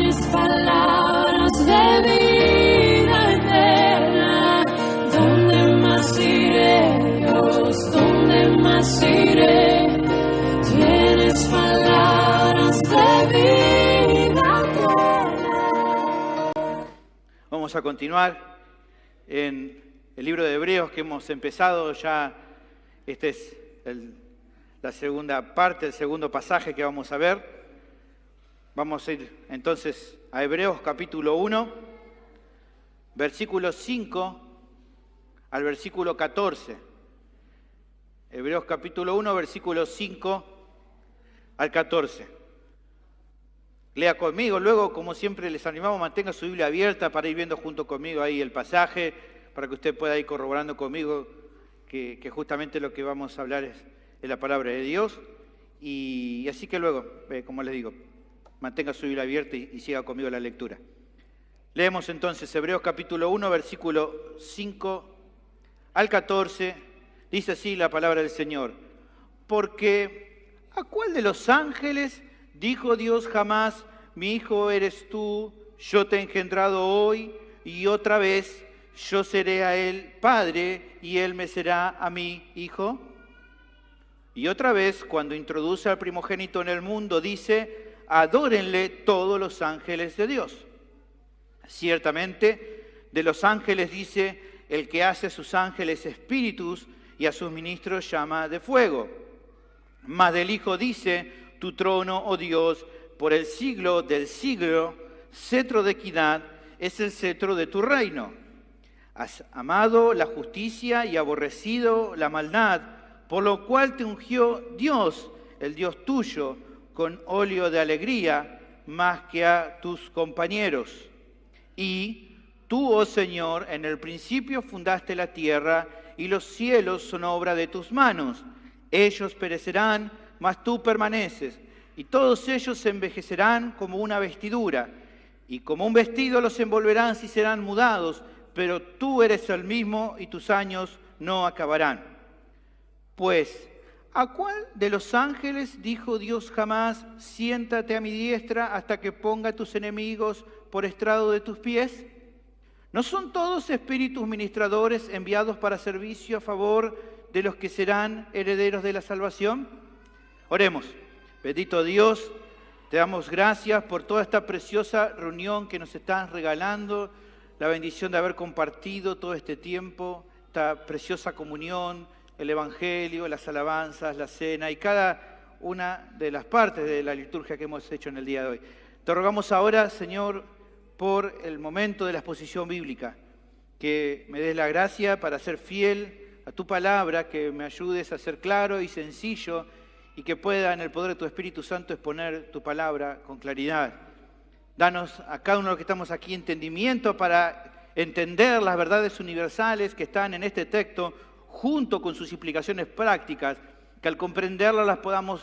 Tienes palabras de vida eterna. ¿Dónde más iré, Dios? ¿Dónde más iré? Tienes palabras de vida eterna. Vamos a continuar en el libro de Hebreos que hemos empezado ya. Este es la segunda parte, el segundo pasaje que vamos a ver. Vamos a ir entonces a Hebreos capítulo 1, versículo 5 al versículo 14. Hebreos capítulo 1, versículo 5 al 14. Lea conmigo, luego como siempre les animamos, mantenga su Biblia abierta para ir viendo junto conmigo ahí el pasaje, para que usted pueda ir corroborando conmigo que justamente lo que vamos a hablar es la palabra de Dios. Y así que luego, como les digo, mantenga su Biblia abierta y siga conmigo la lectura. Leemos entonces Hebreos capítulo 1, versículo 5 al 14. Dice así la palabra del Señor. Porque ¿a cuál de los ángeles dijo Dios jamás, mi hijo eres tú, yo te he engendrado hoy, y otra vez yo seré a él padre, y él me será a mí hijo? Y otra vez, cuando introduce al primogénito en el mundo, dice, adórenle todos los ángeles de Dios. Ciertamente, de los ángeles dice, el que hace a sus ángeles espíritus y a sus ministros llama de fuego. Mas del Hijo dice, tu trono, oh Dios, por el siglo del siglo, cetro de equidad es el cetro de tu reino. Has amado la justicia y aborrecido la maldad, por lo cual te ungió Dios, el Dios tuyo, con óleo de alegría, más que a tus compañeros. Y tú, oh Señor, en el principio fundaste la tierra, y los cielos son obra de tus manos. Ellos perecerán, mas tú permaneces, y todos ellos se envejecerán como una vestidura, y como un vestido los envolverán si serán mudados, pero tú eres el mismo, y tus años no acabarán. Pues, ¿a cuál de los ángeles dijo Dios jamás, siéntate a mi diestra hasta que ponga a tus enemigos por estrado de tus pies? ¿No son todos espíritus ministradores enviados para servicio a favor de los que serán herederos de la salvación? Oremos. Bendito Dios, te damos gracias por toda esta preciosa reunión que nos estás regalando, la bendición de haber compartido todo este tiempo, esta preciosa comunión, el Evangelio, las alabanzas, la cena y cada una de las partes de la liturgia que hemos hecho en el día de hoy. Te rogamos ahora, Señor, por el momento de la exposición bíblica, que me des la gracia para ser fiel a tu palabra, que me ayudes a ser claro y sencillo y que pueda en el poder de tu Espíritu Santo exponer tu palabra con claridad. Danos a cada uno de los que estamos aquí entendimiento para entender las verdades universales que están en este texto, junto con sus implicaciones prácticas, que al comprenderlas las podamos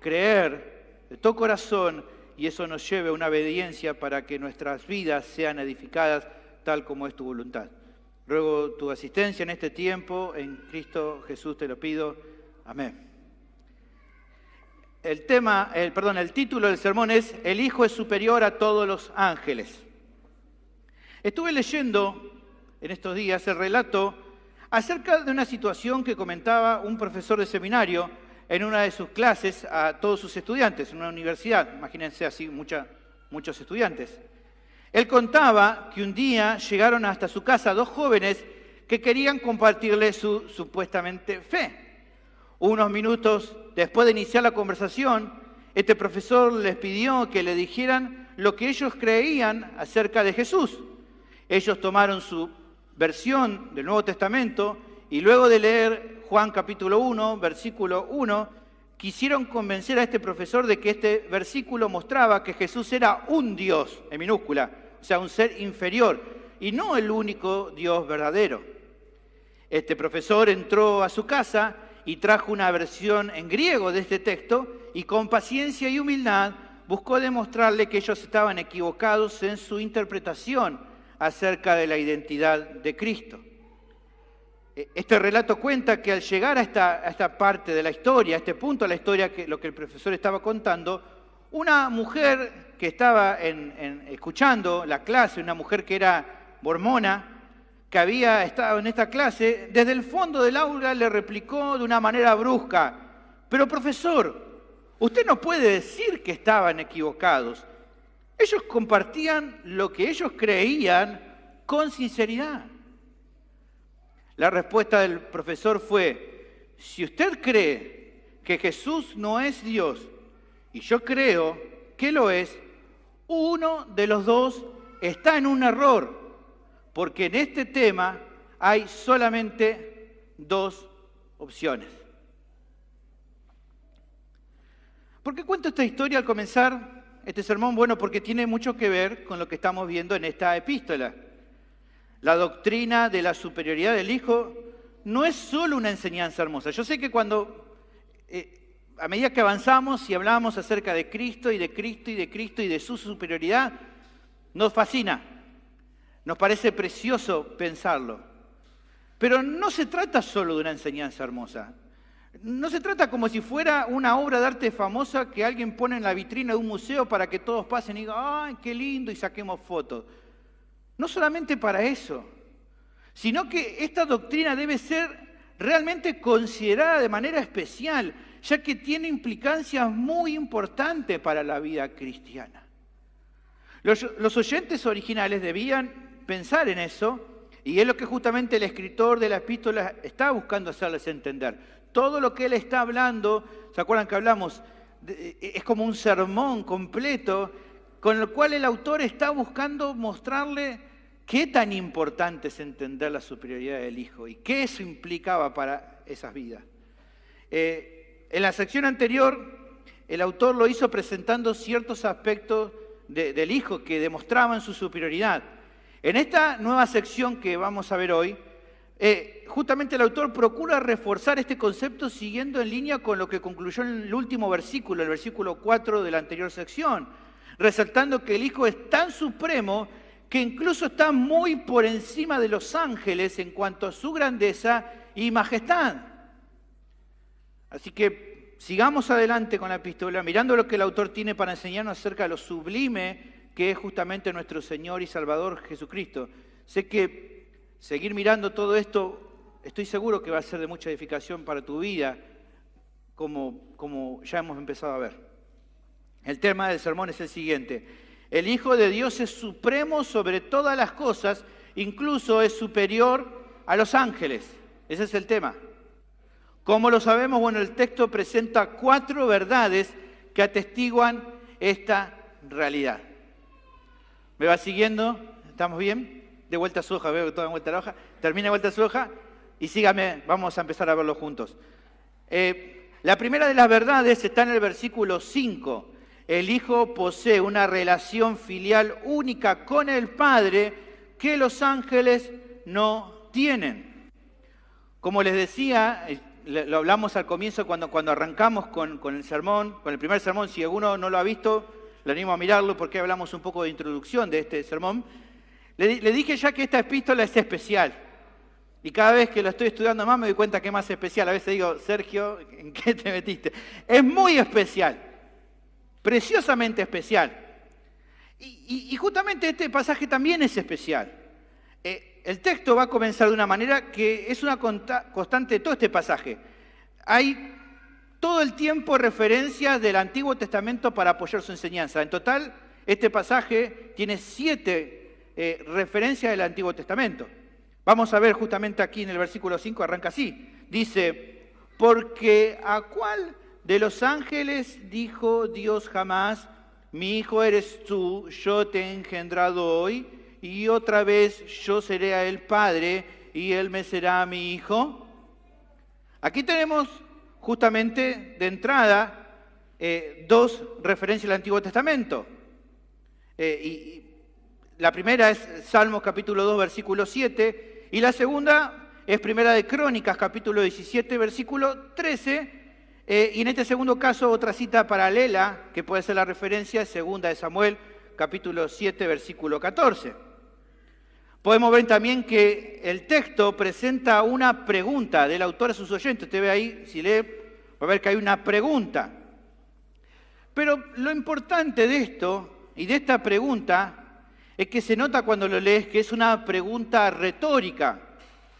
creer de todo corazón y eso nos lleve a una obediencia para que nuestras vidas sean edificadas tal como es tu voluntad. Ruego tu asistencia en este tiempo, en Cristo Jesús te lo pido. Amén. El título del sermón es El Hijo es superior a todos los ángeles. Estuve leyendo en estos días el relato acerca de una situación que comentaba un profesor de seminario en una de sus clases a todos sus estudiantes, en una universidad, imagínense así muchos estudiantes. Él contaba que un día llegaron hasta su casa dos jóvenes que querían compartirle su supuestamente fe. Unos minutos después de iniciar la conversación, este profesor les pidió que le dijeran lo que ellos creían acerca de Jesús. Ellos tomaron su versión del Nuevo Testamento y luego de leer Juan capítulo 1, versículo 1, quisieron convencer a este profesor de que este versículo mostraba que Jesús era un Dios, en minúscula, o sea, un ser inferior, y no el único Dios verdadero. Este profesor entró a su casa y trajo una versión en griego de este texto y con paciencia y humildad buscó demostrarle que ellos estaban equivocados en su interpretación acerca de la identidad de Cristo. Este relato cuenta que al llegar a esta parte de la historia, a este punto de la historia, lo que el profesor estaba contando, una mujer que estaba escuchando la clase, una mujer que era mormona, que había estado en esta clase, desde el fondo del aula le replicó de una manera brusca: pero profesor, usted no puede decir que estaban equivocados. Ellos compartían lo que ellos creían con sinceridad. La respuesta del profesor fue: si usted cree que Jesús no es Dios y yo creo que lo es, uno de los dos está en un error, porque en este tema hay solamente dos opciones. ¿Por qué cuento esta historia al comenzar este sermón? Bueno, porque tiene mucho que ver con lo que estamos viendo en esta epístola. La doctrina de la superioridad del Hijo no es solo una enseñanza hermosa. Yo sé que cuando, a medida que avanzamos y hablamos acerca de Cristo y de Cristo y de Cristo y de su superioridad, nos fascina, nos parece precioso pensarlo. Pero no se trata solo de una enseñanza hermosa. No se trata como si fuera una obra de arte famosa que alguien pone en la vitrina de un museo para que todos pasen y digan: ¡ay, qué lindo! Y saquemos fotos. No solamente para eso, sino que esta doctrina debe ser realmente considerada de manera especial, ya que tiene implicancias muy importantes para la vida cristiana. Los oyentes originales debían pensar en eso, y es lo que justamente el escritor de la epístola está buscando hacerles entender. Todo lo que él está hablando, ¿se acuerdan que hablamos? Es como un sermón completo, con el cual el autor está buscando mostrarle qué tan importante es entender la superioridad del Hijo y qué eso implicaba para esas vidas. En la sección anterior, el autor lo hizo presentando ciertos aspectos del Hijo que demostraban su superioridad. En esta nueva sección que vamos a ver hoy, justamente el autor procura reforzar este concepto siguiendo en línea con lo que concluyó en el último versículo, el versículo 4 de la anterior sección, resaltando que el Hijo es tan supremo que incluso está muy por encima de los ángeles en cuanto a su grandeza y majestad. Así que sigamos adelante con la epístola, mirando lo que el autor tiene para enseñarnos acerca de lo sublime que es justamente nuestro Señor y Salvador Jesucristo. Sé que seguir mirando todo esto, estoy seguro que va a ser de mucha edificación para tu vida, como ya hemos empezado a ver. El tema del sermón es el siguiente: el Hijo de Dios es supremo sobre todas las cosas, incluso es superior a los ángeles. Ese es el tema. ¿Cómo lo sabemos? Bueno, el texto presenta 4 verdades que atestiguan esta realidad. ¿Me va siguiendo? ¿Estamos bien? De vuelta a su hoja, veo que todo de vuelta a la hoja. Termina de vuelta a su hoja y sígame, vamos a empezar a verlo juntos. La primera de las verdades está en el versículo 5. El Hijo posee una relación filial única con el Padre que los ángeles no tienen. Como les decía, lo hablamos al comienzo cuando arrancamos con el sermón, con el primer sermón. Si alguno no lo ha visto, le animo a mirarlo porque hablamos un poco de introducción de este sermón. Le dije ya que esta epístola es especial. Y cada vez que lo estoy estudiando más me doy cuenta que es más especial. A veces digo: Sergio, ¿en qué te metiste? Es muy especial. Preciosamente especial. Y justamente este pasaje también es especial. El texto va a comenzar de una manera que es una constante de todo este pasaje. Hay todo el tiempo referencias del Antiguo Testamento para apoyar su enseñanza. En total, este pasaje tiene 7 referencias del Antiguo Testamento. Vamos a ver justamente aquí en el versículo 5, arranca así. Dice: porque ¿a cuál de los ángeles dijo Dios jamás: mi hijo eres tú, yo te he engendrado hoy, y otra vez yo seré a él padre, y él me será mi hijo? Aquí tenemos justamente de entrada 2 referencias al Antiguo Testamento. Y la primera es Salmos capítulo 2, versículo 7, y la segunda es Primera de Crónicas, capítulo 17, versículo 13, y en este segundo caso otra cita paralela, que puede ser la referencia, es Segunda de Samuel, capítulo 7, versículo 14. Podemos ver también que el texto presenta una pregunta del autor a sus oyentes. Usted ve ahí, si lee, va a ver que hay una pregunta. Pero lo importante de esto y de esta pregunta es que se nota cuando lo lees que es una pregunta retórica.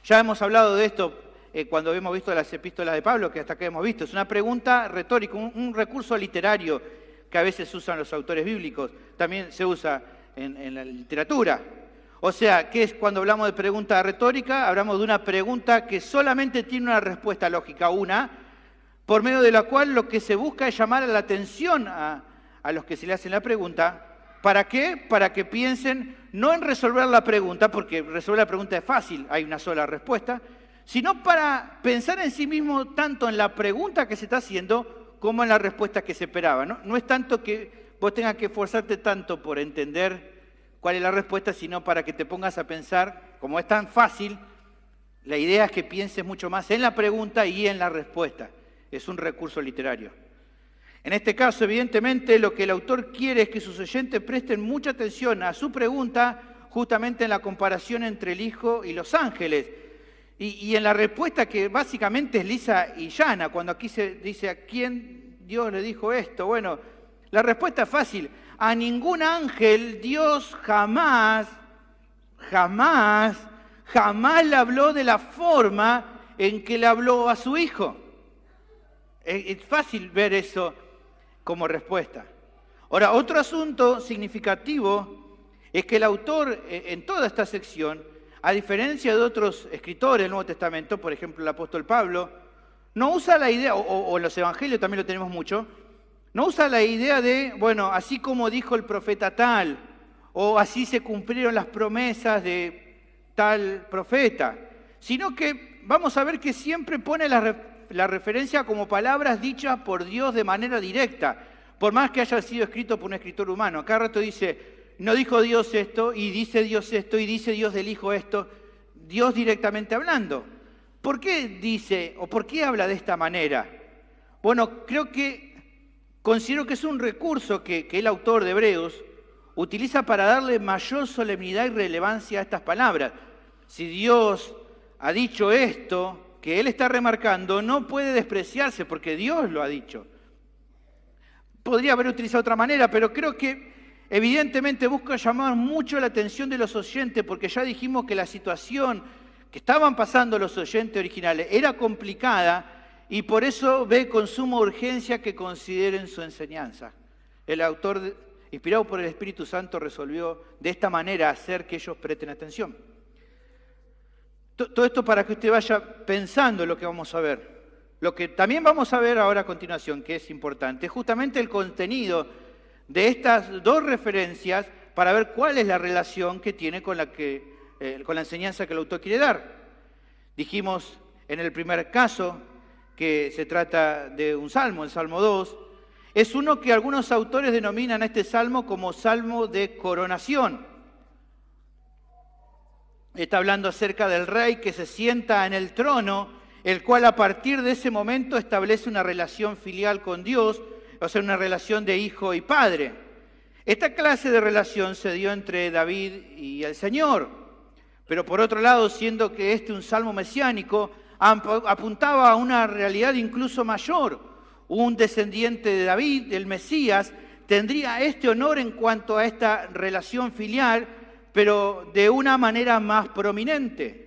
Ya hemos hablado de esto cuando hemos visto las epístolas de Pablo, que hasta acá hemos visto. Es una pregunta retórica, un recurso literario que a veces usan los autores bíblicos. También se usa en la literatura. O sea, ¿qué es cuando hablamos de pregunta retórica? Hablamos de una pregunta que solamente tiene una respuesta lógica, una, por medio de la cual lo que se busca es llamar la atención a los que se le hacen la pregunta. ¿Para qué? Para que piensen no en resolver la pregunta, porque resolver la pregunta es fácil, hay una sola respuesta, sino para pensar en sí mismo tanto en la pregunta que se está haciendo como en la respuesta que se esperaba. No es tanto que vos tengas que esforzarte tanto por entender cuál es la respuesta, sino para que te pongas a pensar, como es tan fácil, la idea es que pienses mucho más en la pregunta y en la respuesta. Es un recurso literario. En este caso, evidentemente, lo que el autor quiere es que sus oyentes presten mucha atención a su pregunta, justamente en la comparación entre el Hijo y los ángeles. Y en la respuesta que básicamente es lisa y llana, cuando aquí se dice ¿a quién Dios le dijo esto? Bueno, la respuesta es fácil. A ningún ángel Dios jamás le habló de la forma en que le habló a su Hijo. Es fácil ver eso como respuesta. Ahora, otro asunto significativo es que el autor en toda esta sección, a diferencia de otros escritores del Nuevo Testamento, por ejemplo el apóstol Pablo, no usa la idea, o en los evangelios también lo tenemos mucho, no usa la idea de, bueno, así como dijo el profeta tal, o así se cumplieron las promesas de tal profeta, sino que vamos a ver que siempre pone la referencia como palabras dichas por Dios de manera directa, por más que haya sido escrito por un escritor humano. Cada rato dice, no dijo Dios esto, y dice Dios esto, y dice Dios del Hijo esto, Dios directamente hablando. ¿Por qué dice, o por qué habla de esta manera? Bueno, considero que es un recurso que el autor de Hebreos utiliza para darle mayor solemnidad y relevancia a estas palabras. Si Dios ha dicho esto que él está remarcando, no puede despreciarse porque Dios lo ha dicho. Podría haber utilizado otra manera, pero creo que evidentemente busca llamar mucho la atención de los oyentes, porque ya dijimos que la situación que estaban pasando los oyentes originales era complicada y por eso ve con suma urgencia que consideren su enseñanza. El autor, inspirado por el Espíritu Santo, resolvió de esta manera hacer que ellos presten atención. Todo esto para que usted vaya pensando en lo que vamos a ver. Lo que también vamos a ver ahora a continuación, que es importante, es justamente el contenido de estas dos referencias para ver cuál es la relación que tiene con la enseñanza que el autor quiere dar. Dijimos en el primer caso que se trata de un salmo, el Salmo 2. Es uno que algunos autores denominan a este salmo como salmo de coronación. Está hablando acerca del rey que se sienta en el trono, el cual a partir de ese momento establece una relación filial con Dios, o sea, una relación de hijo y padre. Esta clase de relación se dio entre David y el Señor, pero por otro lado, siendo que un salmo mesiánico, apuntaba a una realidad incluso mayor. Un descendiente de David, el Mesías, tendría este honor en cuanto a esta relación filial, pero de una manera más prominente.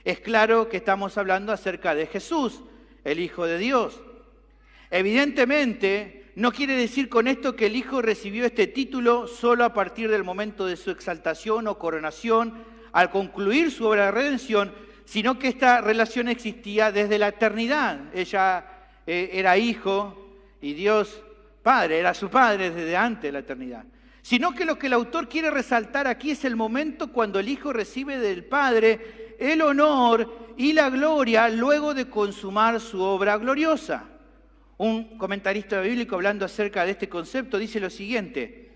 Es claro que estamos hablando acerca de Jesús, el Hijo de Dios. Evidentemente, no quiere decir con esto que el Hijo recibió este título solo a partir del momento de su exaltación o coronación, al concluir su obra de redención, sino que esta relación existía desde la eternidad. Ella era hijo y Dios Padre, era su Padre desde antes de la eternidad. Sino que lo que el autor quiere resaltar aquí es el momento cuando el Hijo recibe del Padre el honor y la gloria luego de consumar su obra gloriosa. Un comentarista bíblico hablando acerca de este concepto dice lo siguiente: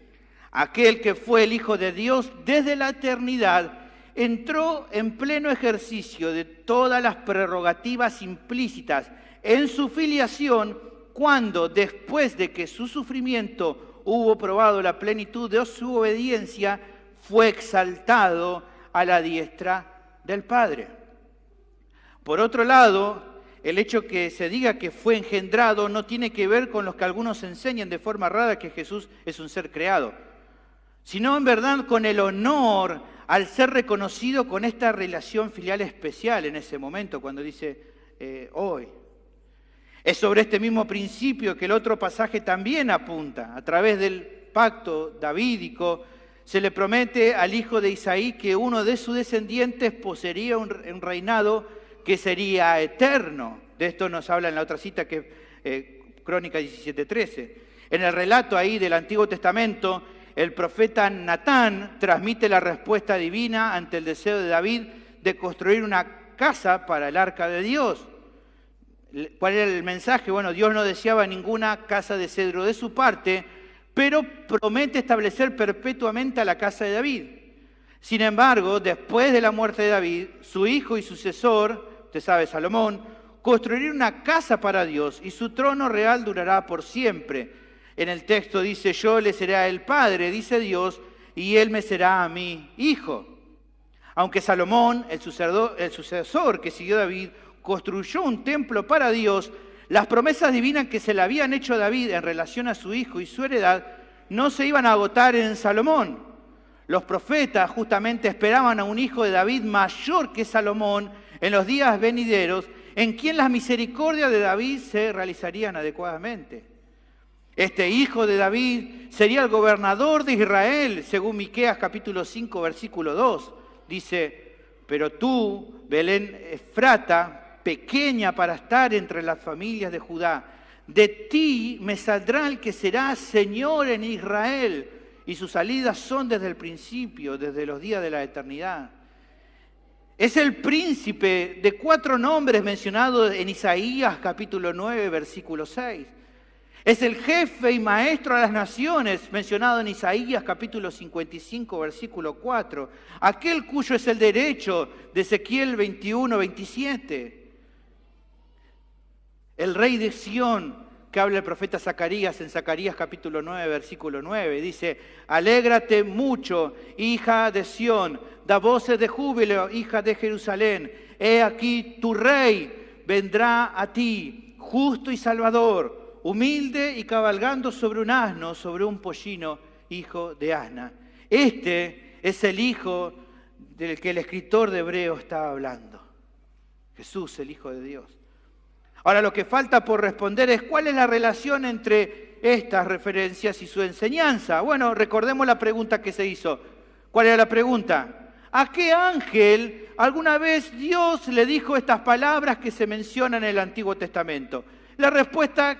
aquel que fue el Hijo de Dios desde la eternidad entró en pleno ejercicio de todas las prerrogativas implícitas en su filiación cuando, después de que su sufrimiento hubo probado la plenitud de su obediencia, fue exaltado a la diestra del Padre. Por otro lado, el hecho que se diga que fue engendrado no tiene que ver con los que algunos enseñan de forma rara que Jesús es un ser creado. sino en verdad con el honor al ser reconocido con esta relación filial especial en ese momento, cuando dice hoy. Es sobre este mismo principio que el otro pasaje también apunta. A través del pacto davídico se le promete al hijo de Isaí que uno de sus descendientes poseería un reinado que sería eterno. De esto nos habla en la otra cita que es Crónicas 17:13. En el relato ahí del Antiguo Testamento, el profeta Natán transmite la respuesta divina ante el deseo de David de construir una casa para el arca de Dios. ¿Cuál era el mensaje? Bueno, Dios no deseaba ninguna casa de cedro de su parte, pero promete establecer perpetuamente a la casa de David. Sin embargo, después de la muerte de David, su hijo y sucesor, usted sabe, Salomón, construirá una casa para Dios y su trono real durará por siempre. En el texto dice, yo le seré el padre, dice Dios, y él me será a mí hijo. Aunque Salomón, el sucesor que siguió David, construyó un templo para Dios, las promesas divinas que se le habían hecho a David en relación a su hijo y su heredad no se iban a agotar en Salomón. Los profetas justamente esperaban a un hijo de David mayor que Salomón en los días venideros, en quien las misericordias de David se realizarían adecuadamente. Este hijo de David sería el gobernador de Israel, según Miqueas capítulo 5, versículo 2. Dice, pero tú, Belén Efrata, pequeña para estar entre las familias de Judá, de ti me saldrá el que será Señor en Israel, y sus salidas son desde el principio, desde los días de la eternidad. Es el príncipe de 4 nombres mencionados en Isaías capítulo 9, versículo 6. Es el jefe y maestro de las naciones, mencionado en Isaías capítulo 55, versículo 4. Aquel cuyo es el derecho de Ezequiel 21, 27. El rey de Sión, que habla el profeta Zacarías en Zacarías capítulo 9, versículo 9, dice, alégrate mucho, hija de Sión, da voces de júbilo, hija de Jerusalén. He aquí tu rey vendrá a ti, justo y salvador, humilde y cabalgando sobre un asno, sobre un pollino, hijo de asna. Este es el hijo del que el escritor de Hebreos está hablando. Jesús, el Hijo de Dios. Ahora lo que falta por responder es cuál es la relación entre estas referencias y su enseñanza. Bueno, recordemos la pregunta que se hizo. ¿Cuál era la pregunta? ¿A qué ángel alguna vez Dios le dijo estas palabras que se mencionan en el Antiguo Testamento? La respuesta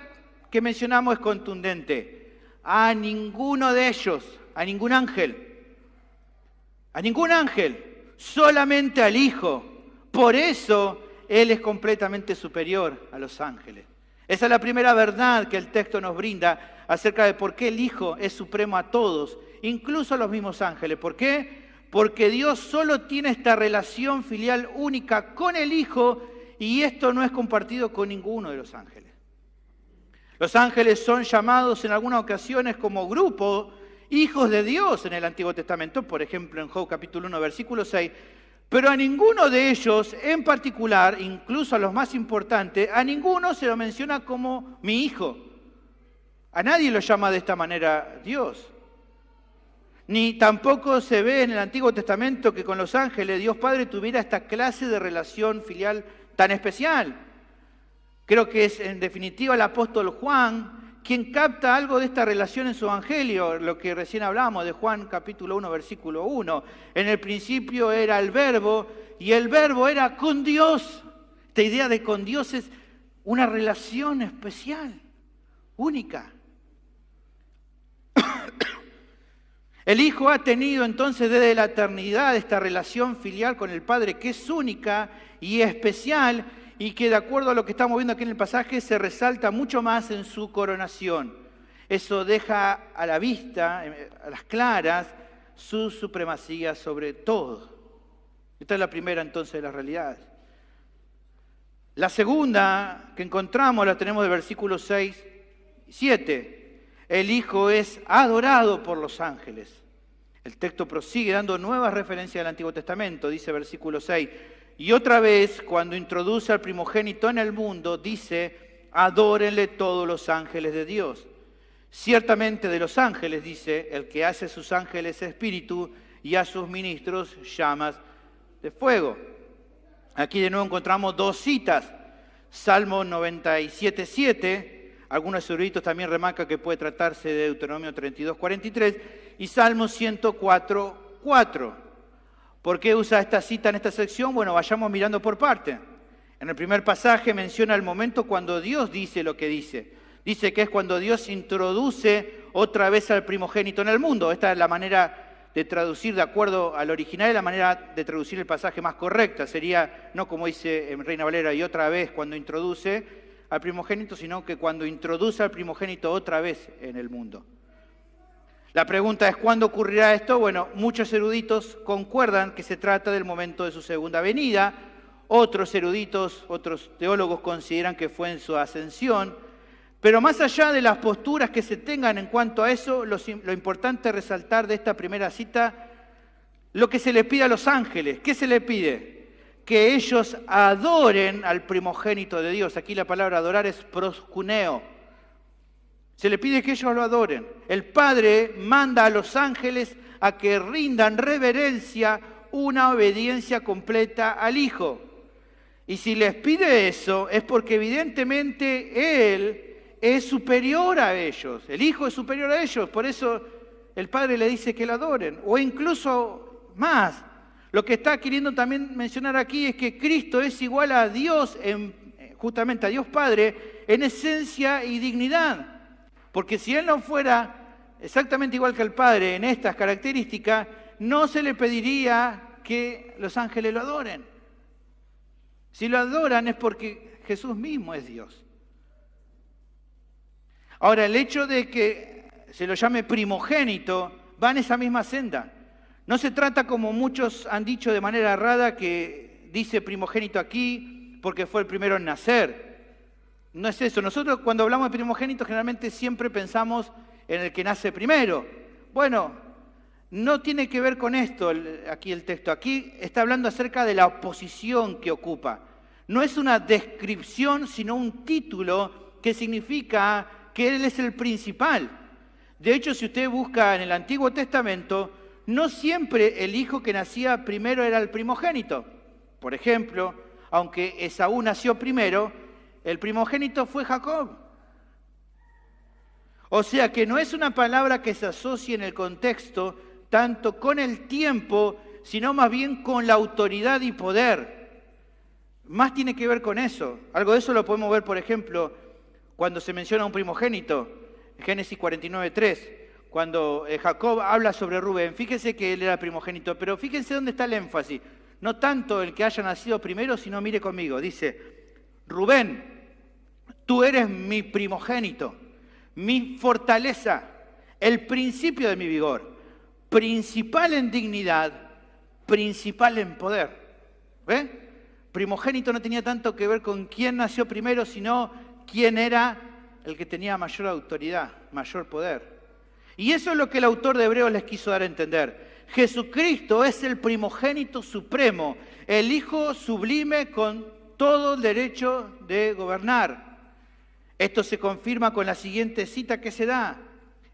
que mencionamos es contundente. A ninguno de ellos, a ningún ángel. A ningún ángel, solamente al Hijo. Por eso Él es completamente superior a los ángeles. Esa es la primera verdad que el texto nos brinda acerca de por qué el Hijo es supremo a todos, incluso a los mismos ángeles. ¿Por qué? Porque Dios solo tiene esta relación filial única con el Hijo y esto no es compartido con ninguno de los ángeles. Los ángeles son llamados en algunas ocasiones como grupo hijos de Dios en el Antiguo Testamento, por ejemplo en Job capítulo 1, versículo 6, pero a ninguno de ellos en particular, incluso a los más importantes, a ninguno se lo menciona como mi hijo. A nadie lo llama de esta manera Dios. Ni tampoco se ve en el Antiguo Testamento que con los ángeles Dios Padre tuviera esta clase de relación filial tan especial. Creo que es en definitiva el apóstol Juan quien capta algo de esta relación en su evangelio, lo que recién hablamos de Juan capítulo 1, versículo 1. En el principio era el verbo y el verbo era con Dios. Esta idea de con Dios es una relación especial, única. El Hijo ha tenido entonces desde la eternidad esta relación filial con el Padre que es única y especial y que de acuerdo a lo que estamos viendo aquí en el pasaje se resalta mucho más en su coronación. Eso deja a la vista, a las claras, su supremacía sobre todo. Esta es la primera entonces de las realidades. La segunda que encontramos la tenemos de versículos 6 y 7. El Hijo es adorado por los ángeles. El texto prosigue dando nuevas referencias del Antiguo Testamento. Dice versículo 6. Y otra vez, cuando introduce al primogénito en el mundo, dice, adórenle todos los ángeles de Dios. Ciertamente de los ángeles, dice, el que hace a sus ángeles espíritu y a sus ministros llamas de fuego. Aquí de nuevo encontramos dos citas. Salmo 97:7, algunos eruditos también remarcan que puede tratarse de Deuteronomio 32:43, y Salmo 104:4. ¿Por qué usa esta cita en esta sección? Bueno, vayamos mirando por parte. En el primer pasaje menciona el momento cuando Dios dice lo que dice. Dice que es cuando Dios introduce otra vez al primogénito en el mundo. Esta es la manera de traducir, de acuerdo al original, es la manera de traducir el pasaje más correcta. Sería, no como dice en Reina Valera, y otra vez cuando introduce al primogénito, sino que cuando introduce al primogénito otra vez en el mundo. La pregunta es, ¿cuándo ocurrirá esto? Bueno, muchos eruditos concuerdan que se trata del momento de su segunda venida. Otros eruditos, otros teólogos consideran que fue en su ascensión. Pero más allá de las posturas que se tengan en cuanto a eso, lo importante es resaltar de esta primera cita lo que se les pide a los ángeles. ¿Qué se les pide? Que ellos adoren al primogénito de Dios. Aquí la palabra adorar es proskuneo. Se les pide que ellos lo adoren. El Padre manda a los ángeles a que rindan reverencia, una obediencia completa al Hijo. Y si les pide eso, es porque evidentemente Él es superior a ellos, el Hijo es superior a ellos, por eso el Padre le dice que lo adoren, o incluso más. Lo que está queriendo también mencionar aquí es que Cristo es igual a Dios, justamente a Dios Padre, en esencia y dignidad, porque si Él no fuera exactamente igual que el Padre en estas características, no se le pediría que los ángeles lo adoren. Si lo adoran es porque Jesús mismo es Dios. Ahora, el hecho de que se lo llame primogénito va en esa misma senda. No se trata, como muchos han dicho de manera errada, que dice primogénito aquí porque fue el primero en nacer. No es eso. Nosotros cuando hablamos de primogénito generalmente siempre pensamos en el que nace primero. Bueno, no tiene que ver con esto aquí el texto. Aquí está hablando acerca de la posición que ocupa. No es una descripción, sino un título que significa que Él es el principal. De hecho, si usted busca en el Antiguo Testamento, no siempre el hijo que nacía primero era el primogénito. Por ejemplo, aunque Esaú nació primero, el primogénito fue Jacob. O sea que no es una palabra que se asocie en el contexto tanto con el tiempo, sino más bien con la autoridad y poder. Más tiene que ver con eso. Algo de eso lo podemos ver, por ejemplo, cuando se menciona un primogénito, en Génesis 49:3, cuando Jacob habla sobre Rubén, fíjense que él era primogénito, pero fíjense dónde está el énfasis. No tanto el que haya nacido primero, sino mire conmigo, dice, Rubén, tú eres mi primogénito, mi fortaleza, el principio de mi vigor, principal en dignidad, principal en poder. ¿Ve? Primogénito no tenía tanto que ver con quién nació primero, sino quién era el que tenía mayor autoridad, mayor poder. Y eso es lo que el autor de Hebreos les quiso dar a entender. Jesucristo es el primogénito supremo, el Hijo sublime con todo el derecho de gobernar. Esto se confirma con la siguiente cita que se da.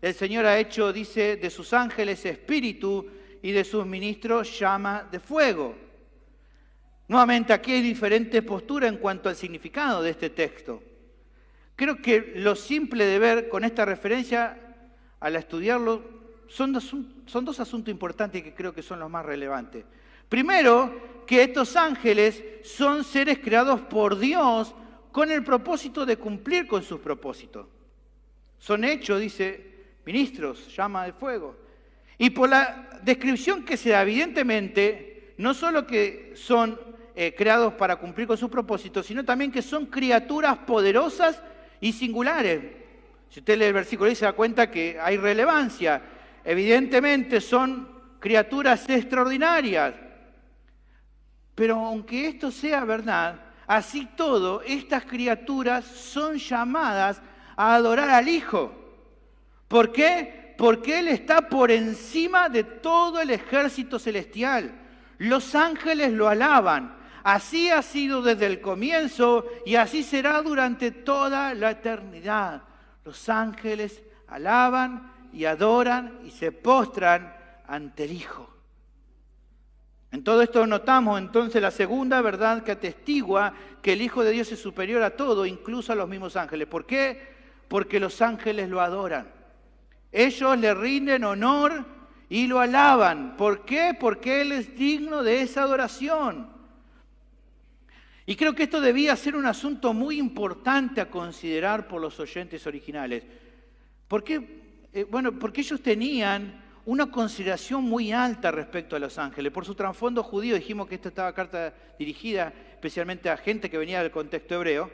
El Señor ha hecho, dice, de sus ángeles espíritu y de sus ministros llama de fuego. Nuevamente aquí hay diferentes posturas en cuanto al significado de este texto. Creo que lo simple de ver con esta referencia, al estudiarlo, son dos asuntos importantes que creo que son los más relevantes. Primero, que estos ángeles son seres creados por Dios con el propósito de cumplir con sus propósitos. Son hechos, dice, ministros, llama de fuego. Y por la descripción que se da, evidentemente, no solo que son creados para cumplir con sus propósitos, sino también que son criaturas poderosas y singulares. Si usted lee el versículo y se da cuenta que hay relevancia. Evidentemente son criaturas extraordinarias. Pero aunque esto sea verdad, así todo, estas criaturas son llamadas a adorar al Hijo. ¿Por qué? Porque Él está por encima de todo el ejército celestial. Los ángeles lo alaban. Así ha sido desde el comienzo y así será durante toda la eternidad. Los ángeles alaban y adoran y se postran ante el Hijo. En todo esto notamos entonces la segunda verdad que atestigua que el Hijo de Dios es superior a todo, incluso a los mismos ángeles. ¿Por qué? Porque los ángeles lo adoran. Ellos le rinden honor y lo alaban. ¿Por qué? Porque Él es digno de esa adoración. Y creo que esto debía ser un asunto muy importante a considerar por los oyentes originales. ¿Por qué? Porque ellos tenían una consideración muy alta respecto a los ángeles. Por su trasfondo judío, dijimos que esta estaba carta dirigida especialmente a gente que venía del contexto hebreo.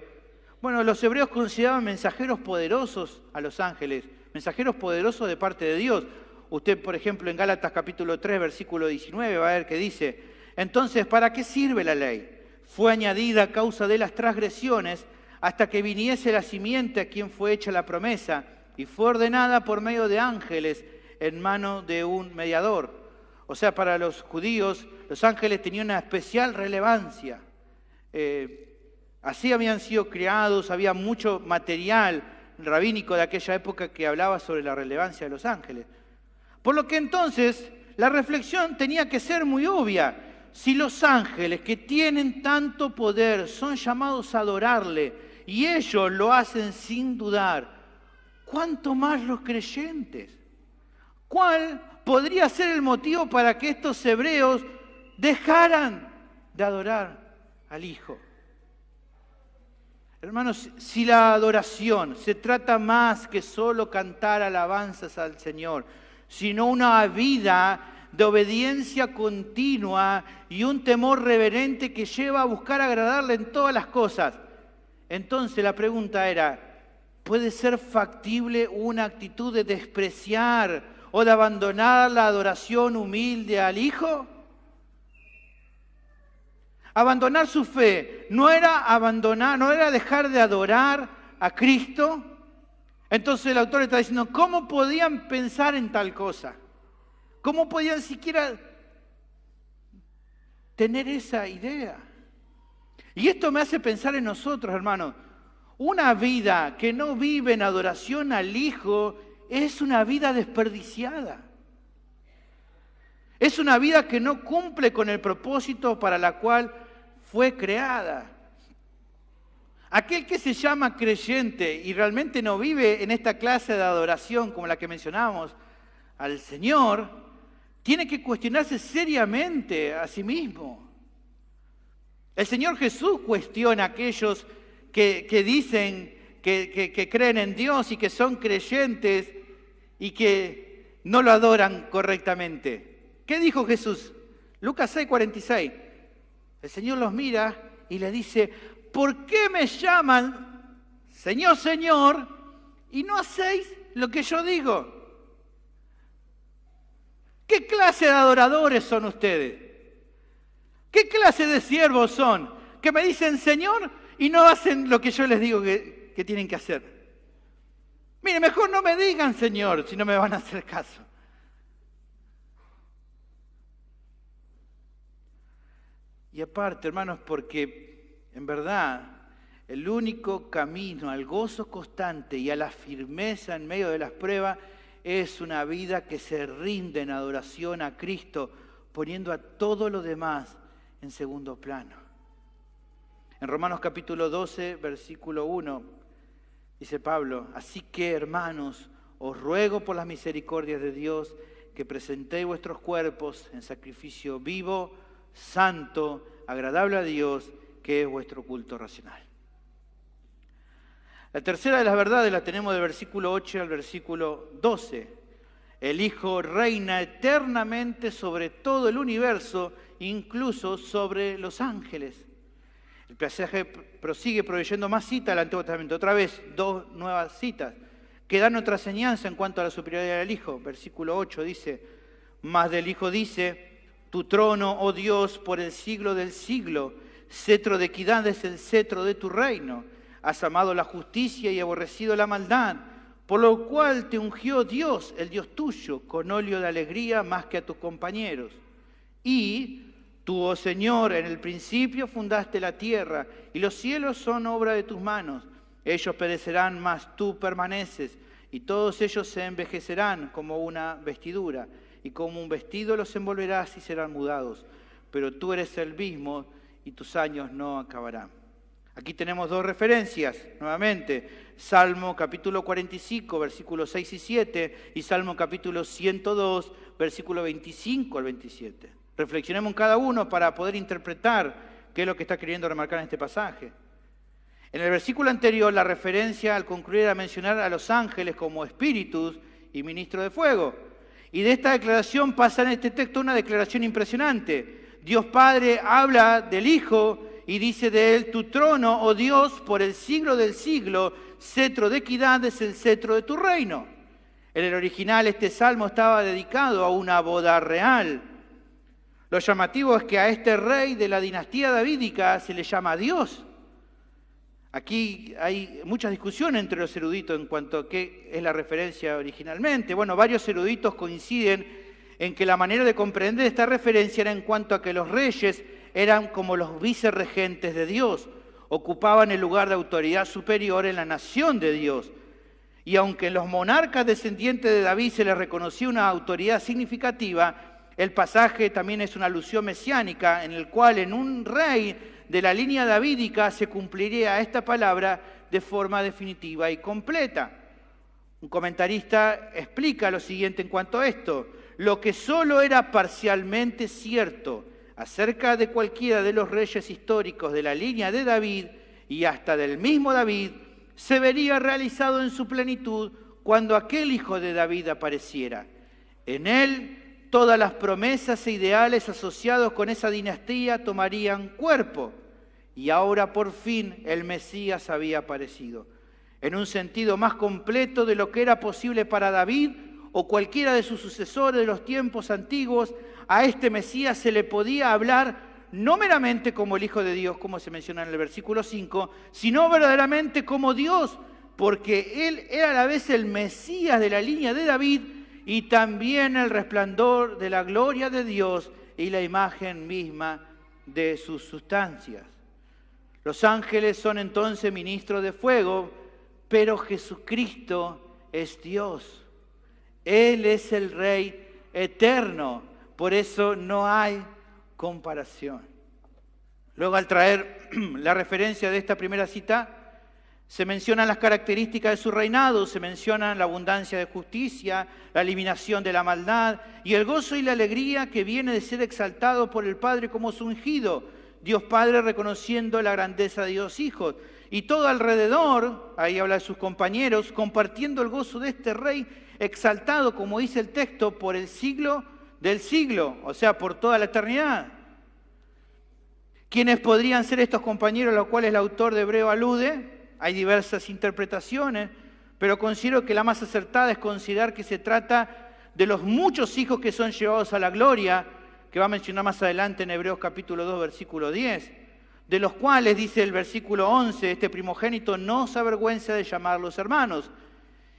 Bueno, los hebreos consideraban mensajeros poderosos a los ángeles, mensajeros poderosos de parte de Dios. Usted, por ejemplo, en Gálatas capítulo 3, versículo 19, va a ver que dice: entonces, ¿para qué sirve la ley? Fue añadida a causa de las transgresiones hasta que viniese la simiente a quien fue hecha la promesa, y fue ordenada por medio de ángeles en mano de un mediador. O sea, para los judíos, los ángeles tenían una especial relevancia. Así habían sido creados, había mucho material rabínico de aquella época que hablaba sobre la relevancia de los ángeles. Por lo que entonces la reflexión tenía que ser muy obvia. Si los ángeles que tienen tanto poder son llamados a adorarle y ellos lo hacen sin dudar, ¿cuánto más los creyentes? ¿Cuál podría ser el motivo para que estos hebreos dejaran de adorar al Hijo? Hermanos, si la adoración se trata más que solo cantar alabanzas al Señor, sino una vida de obediencia continua y un temor reverente que lleva a buscar agradarle en todas las cosas, entonces la pregunta era: ¿puede ser factible una actitud de despreciar o de abandonar la adoración humilde al Hijo? Abandonar su fe no era dejar de adorar a Cristo. Entonces el autor está diciendo: ¿cómo podían pensar en tal cosa? ¿Cómo podían siquiera tener esa idea? Y esto me hace pensar en nosotros, hermanos. Una vida que no vive en adoración al Hijo es una vida desperdiciada. Es una vida que no cumple con el propósito para la cual fue creada. Aquel que se llama creyente y realmente no vive en esta clase de adoración como la que mencionábamos al Señor, tiene que cuestionarse seriamente a sí mismo. El Señor Jesús cuestiona a aquellos que dicen que creen en Dios y que son creyentes y que no lo adoran correctamente. ¿Qué dijo Jesús? Lucas 6:46. El Señor los mira y le dice: ¿por qué me llaman Señor, Señor, y no hacéis lo que yo digo? ¿Qué clase de adoradores son ustedes? ¿Qué clase de siervos son? Que me dicen Señor y no hacen lo que yo les digo que tienen que hacer. Mire, mejor no me digan Señor si no me van a hacer caso. Y aparte, hermanos, porque en verdad el único camino al gozo constante y a la firmeza en medio de las pruebas es una vida que se rinde en adoración a Cristo, poniendo a todo lo demás en segundo plano. En Romanos capítulo 12, versículo 1, dice Pablo: así que, hermanos, os ruego por las misericordias de Dios que presentéis vuestros cuerpos en sacrificio vivo, santo, agradable a Dios, que es vuestro culto racional. La tercera de las verdades la tenemos del versículo 8 al versículo 12. El Hijo reina eternamente sobre todo el universo, incluso sobre los ángeles. El pasaje prosigue proveyendo más citas al Antiguo Testamento. Otra vez, 2 nuevas citas que dan otra enseñanza en cuanto a la superioridad del Hijo. Versículo 8 dice: mas del Hijo dice: tu trono, oh Dios, por el siglo del siglo, cetro de equidad es el cetro de tu reino. Has amado la justicia y aborrecido la maldad, por lo cual te ungió Dios, el Dios tuyo, con óleo de alegría más que a tus compañeros. Y tú, oh Señor, en el principio fundaste la tierra, y los cielos son obra de tus manos. Ellos perecerán, mas tú permaneces, y todos ellos se envejecerán como una vestidura, y como un vestido los envolverás y serán mudados. Pero tú eres el mismo y tus años no acabarán. Aquí tenemos dos referencias, nuevamente. Salmo capítulo 45, versículos 6 y 7, y Salmo capítulo 102, versículo 25 al 27. Reflexionemos en cada uno para poder interpretar qué es lo que está queriendo remarcar en este pasaje. En el versículo anterior, la referencia al concluir era mencionar a los ángeles como espíritus y ministros de fuego. Y de esta declaración pasa en este texto una declaración impresionante. Dios Padre habla del Hijo y dice de él: tu trono, oh Dios, por el siglo del siglo, cetro de equidad es el cetro de tu reino. En el original este salmo estaba dedicado a una boda real. Lo llamativo es que a este rey de la dinastía davídica se le llama Dios. Aquí hay muchas discusiones entre los eruditos en cuanto a qué es la referencia originalmente. Bueno, varios eruditos coinciden en que la manera de comprender esta referencia era en cuanto a que los reyes eran como los vicerregentes de Dios, ocupaban el lugar de autoridad superior en la nación de Dios. Y aunque en los monarcas descendientes de David se les reconocía una autoridad significativa, el pasaje también es una alusión mesiánica en el cual en un rey de la línea davídica se cumpliría esta palabra de forma definitiva y completa. Un comentarista explica lo siguiente en cuanto a esto: lo que solo era parcialmente cierto acerca de cualquiera de los reyes históricos de la línea de David y hasta del mismo David, se vería realizado en su plenitud cuando aquel hijo de David apareciera. En él todas las promesas e ideales asociados con esa dinastía tomarían cuerpo. Y ahora por fin el Mesías había aparecido, en un sentido más completo de lo que era posible para David o cualquiera de sus sucesores de los tiempos antiguos. A este Mesías se le podía hablar no meramente como el Hijo de Dios, como se menciona en el versículo 5, sino verdaderamente como Dios, porque Él era a la vez el Mesías de la línea de David y también el resplandor de la gloria de Dios y la imagen misma de sus sustancias. Los ángeles son entonces ministros de fuego, pero Jesucristo es Dios. Él es el Rey eterno, por eso no hay comparación. Luego, al traer la referencia de esta primera cita, se mencionan las características de su reinado, se mencionan la abundancia de justicia, la eliminación de la maldad y el gozo y la alegría que viene de ser exaltado por el Padre como su ungido. Dios Padre reconociendo la grandeza de Dios Hijo. Y todo alrededor, ahí habla de sus compañeros, compartiendo el gozo de este Rey exaltado, como dice el texto, por el siglo del siglo, o sea, por toda la eternidad. ¿Quiénes podrían ser estos compañeros a los cuales el autor de Hebreo alude? Hay diversas interpretaciones, pero considero que la más acertada es considerar que se trata de los muchos hijos que son llevados a la gloria, que va a mencionar más adelante en Hebreos capítulo 2, versículo 10, de los cuales, dice el versículo 11, este primogénito no se avergüenza de llamarlos hermanos,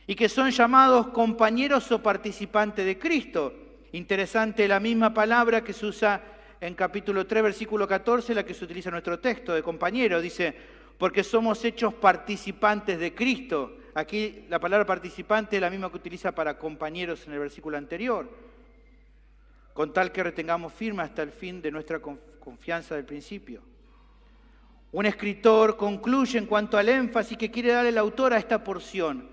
y que son llamados compañeros o participantes de Cristo. Interesante la misma palabra que se usa en capítulo 3, versículo 14, la que se utiliza en nuestro texto de compañero, dice, porque somos hechos participantes de Cristo. Aquí la palabra participante es la misma que utiliza para compañeros en el versículo anterior. Con tal que retengamos firme hasta el fin de nuestra confianza del principio. Un escritor concluye en cuanto al énfasis que quiere dar el autor a esta porción.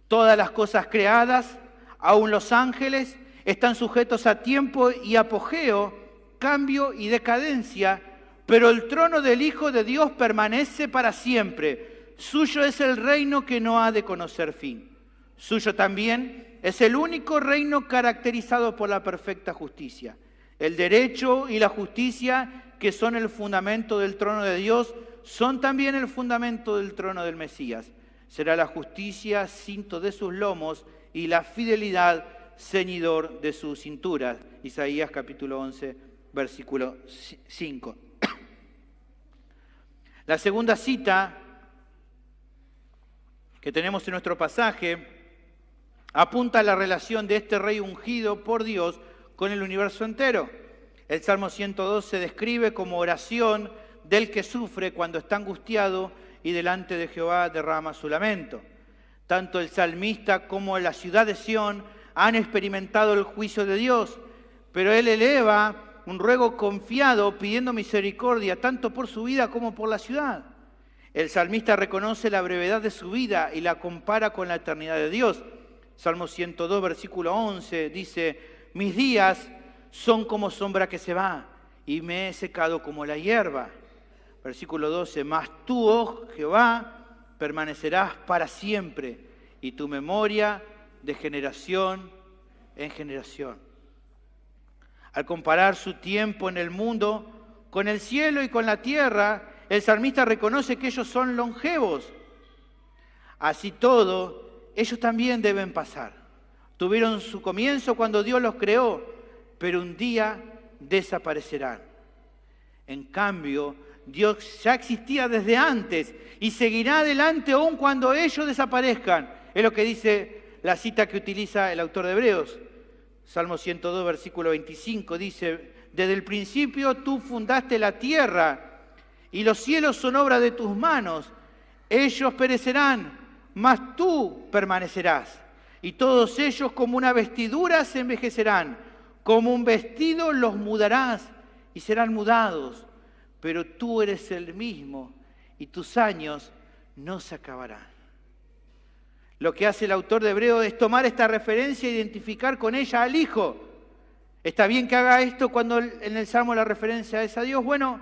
Todas las cosas creadas, aun los ángeles, están sujetos a tiempo y apogeo, cambio y decadencia, pero el trono del Hijo de Dios permanece para siempre. Suyo es el reino que no ha de conocer fin. Suyo también es el único reino caracterizado por la perfecta justicia. El derecho y la justicia, que son el fundamento del trono de Dios, son también el fundamento del trono del Mesías. Será la justicia cinto de sus lomos y la fidelidad ceñidor de sus cinturas. Isaías capítulo 11, versículo 5. La segunda cita que tenemos en nuestro pasaje apunta a la relación de este rey ungido por Dios con el universo entero. El Salmo 102 se describe como oración del que sufre cuando está angustiado y delante de Jehová derrama su lamento. Tanto el salmista como la ciudad de Sión han experimentado el juicio de Dios, pero él eleva un ruego confiado pidiendo misericordia tanto por su vida como por la ciudad. El salmista reconoce la brevedad de su vida y la compara con la eternidad de Dios. Salmo 102, versículo 11 dice: mis días son como sombra que se va y me he secado como la hierba. Versículo 12, mas tú, oh Jehová, permanecerás para siempre y tu memoria de generación en generación. Al comparar su tiempo en el mundo con el cielo y con la tierra, el salmista reconoce que ellos son longevos. Así todo, ellos también deben pasar. Tuvieron su comienzo cuando Dios los creó, pero un día desaparecerán. En cambio, Dios ya existía desde antes y seguirá adelante aun cuando ellos desaparezcan. Es lo que dice la cita que utiliza el autor de Hebreos. Salmo 102, versículo 25, dice: desde el principio tú fundaste la tierra y los cielos son obra de tus manos. Ellos perecerán, mas tú permanecerás. Y todos ellos como una vestidura se envejecerán. Como un vestido los mudarás y serán mudados. Pero tú eres el mismo y tus años no se acabarán. Lo que hace el autor de Hebreos es tomar esta referencia e identificar con ella al Hijo. ¿Está bien que haga esto cuando en el Salmo la referencia es a Dios? Bueno,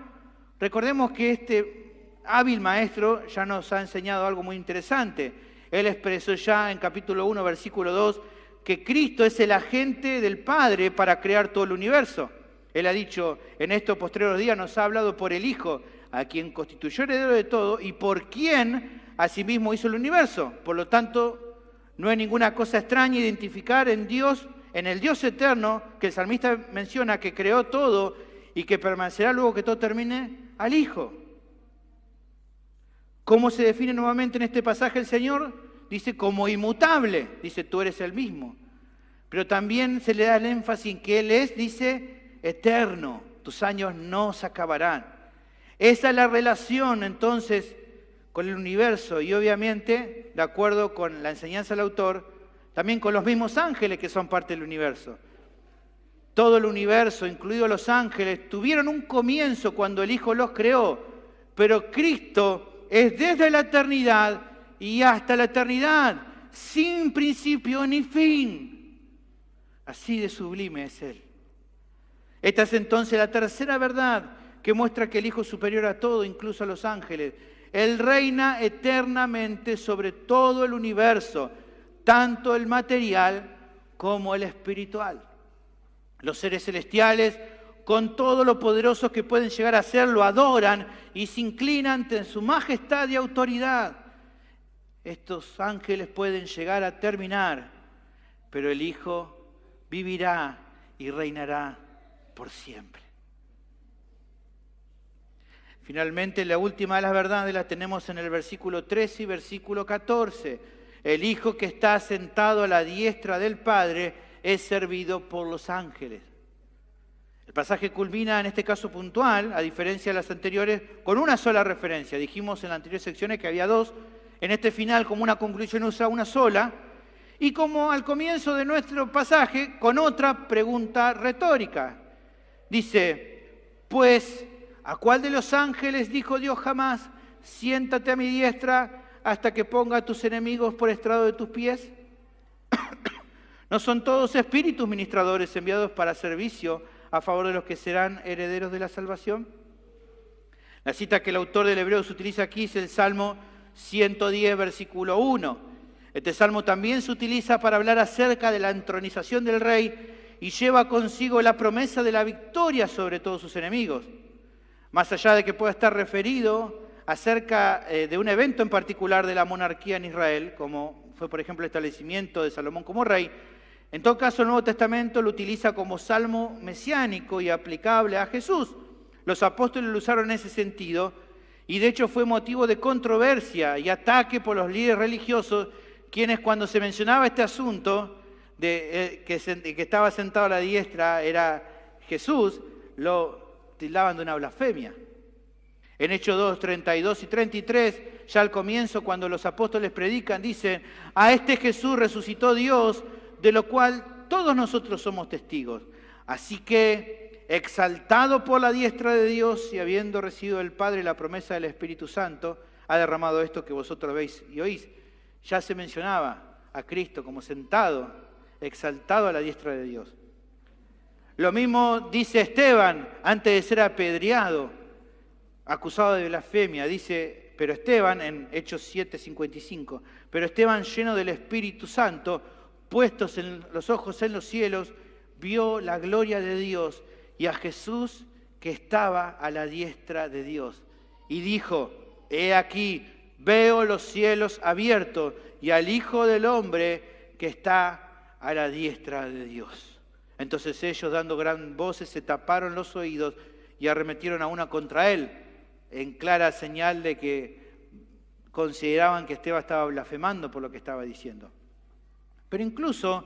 recordemos que este hábil maestro ya nos ha enseñado algo muy interesante. Él expresó ya en capítulo 1, versículo 2, que Cristo es el agente del Padre para crear todo el universo. Él ha dicho, en estos postreros días nos ha hablado por el Hijo, a quien constituyó heredero de todo y por quien asimismo hizo el universo. Por lo tanto, no hay ninguna cosa extraña identificar en Dios, en el Dios eterno, que el salmista menciona que creó todo y que permanecerá luego que todo termine, al Hijo. ¿Cómo se define nuevamente en este pasaje el Señor? Dice como inmutable, dice tú eres el mismo. Pero también se le da el énfasis en que Él es, dice, eterno, tus años no se acabarán. Esa es la relación entonces con el universo y obviamente, de acuerdo con la enseñanza del autor, también con los mismos ángeles que son parte del universo. Todo el universo, incluidos los ángeles, tuvieron un comienzo cuando el Hijo los creó, pero Cristo es desde la eternidad y hasta la eternidad, sin principio ni fin. Así de sublime es Él. Esta es entonces la tercera verdad que muestra que el Hijo es superior a todo, incluso a los ángeles. Él reina eternamente sobre todo el universo, tanto el material como el espiritual. Los seres celestiales, con todo lo poderosos que pueden llegar a ser, lo adoran y se inclinan ante su majestad y autoridad. Estos ángeles pueden llegar a terminar, pero el Hijo vivirá y reinará por siempre. Finalmente, la última de las verdades la tenemos en el versículo 13 y versículo 14. El Hijo que está sentado a la diestra del Padre es servido por los ángeles. El pasaje culmina en este caso puntual, a diferencia de las anteriores, con una sola referencia. Dijimos en las anteriores secciones que había dos. En este final, como una conclusión, usa una sola. Y como al comienzo de nuestro pasaje, con otra pregunta retórica. Dice, pues, ¿a cuál de los ángeles dijo Dios jamás, siéntate a mi diestra hasta que ponga a tus enemigos por estrado de tus pies? ¿No son todos espíritus ministradores enviados para servicio a favor de los que serán herederos de la salvación? La cita que el autor del Hebreos utiliza aquí es el Salmo 110, versículo 1. Este salmo también se utiliza para hablar acerca de la entronización del rey y lleva consigo la promesa de la victoria sobre todos sus enemigos. Más allá de que pueda estar referido acerca de un evento en particular de la monarquía en Israel, como fue por ejemplo el establecimiento de Salomón como rey, en todo caso el Nuevo Testamento lo utiliza como salmo mesiánico y aplicable a Jesús. Los apóstoles lo usaron en ese sentido y de hecho fue motivo de controversia y ataque por los líderes religiosos, quienes cuando se mencionaba este asunto de que estaba sentado a la diestra era Jesús, lo tildaban de una blasfemia. En Hechos 2, 32 y 33 ya al comienzo, cuando los apóstoles predican, dicen, a este Jesús resucitó Dios, de lo cual todos nosotros somos testigos. Así que, exaltado por la diestra de Dios y habiendo recibido del Padre la promesa del Espíritu Santo, ha derramado esto que vosotros veis y oís. Ya se mencionaba a Cristo como sentado, exaltado a la diestra de Dios. Lo mismo dice Esteban antes de ser apedreado, acusado de blasfemia. Dice, pero Esteban, en Hechos 7:55, pero Esteban, lleno del Espíritu Santo, puestos los ojos en los cielos, vio la gloria de Dios y a Jesús que estaba a la diestra de Dios. Y dijo, he aquí, veo los cielos abiertos y al Hijo del Hombre que está a la diestra de Dios. Entonces ellos, dando gran voces, se taparon los oídos y arremetieron a una contra él, en clara señal de que consideraban que Esteban estaba blasfemando por lo que estaba diciendo. Pero incluso